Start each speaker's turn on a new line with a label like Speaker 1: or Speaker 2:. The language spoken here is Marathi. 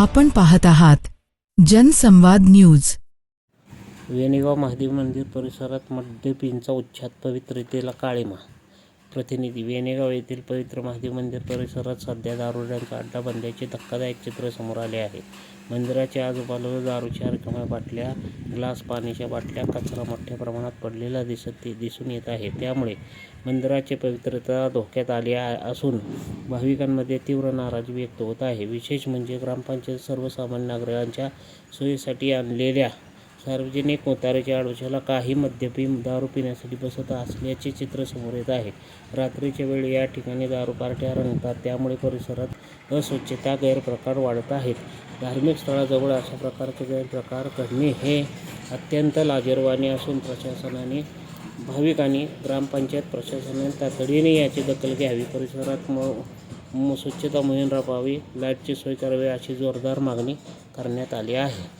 Speaker 1: आपण पाहत आहात जनसंवाद न्यूज।
Speaker 2: वेणेगाव महादेव मंदिर परिसरात मद्यपींचा उच्छाद, पवित्रतेला काळिमा। प्रतिनिधी वेणेगाव येथील पवित्र महादेव मंदिर परिसरात सध्या दारुड्यांचा अड्डा बनल्याचे धक्कादायक चित्र समोर आले आहे। मंदिराच्या आजूबाजूला दारूच्या रिकाम्या बाटल्या, ग्लास, पाण्याच्या बाटल्या, कचरा मोठ्या प्रमाणात पडलेला दिसून येत आहे। त्यामुळे मंदिराची पवित्रता धोक्यात आली असून भाविकांमध्ये तीव्र नाराजी व्यक्त होत आहे। विशेष म्हणजे ग्रामपंचायत सर्वसामान्य नागरिकांच्या सोयीसाठी आणलेल्या सार्वजनिक उताराच्या आडोशाला काही मद्यपी दारू पिण्यासाठी बसत असल्याचे चित्र समोर येत आहे। रात्रीच्या वेळी या ठिकाणी दारू पार्ट्या रंगतात, त्यामुळे परिसरात अस्वच्छता, गैरप्रकार वाढत आहेत। धार्मिक स्थळाजवळ अशा प्रकारचे गैरप्रकार घडणे हे अत्यंत लाजिरवाणे असून प्रशासनाने, भाविकांनी, ग्रामपंचायत प्रशासनाने तातडीने याची दखल घ्यावी, परिसरात स्वच्छता मोहीम राबवावी, लाईटची सोय करावी अशी जोरदार मागणी करण्यात आली आहे।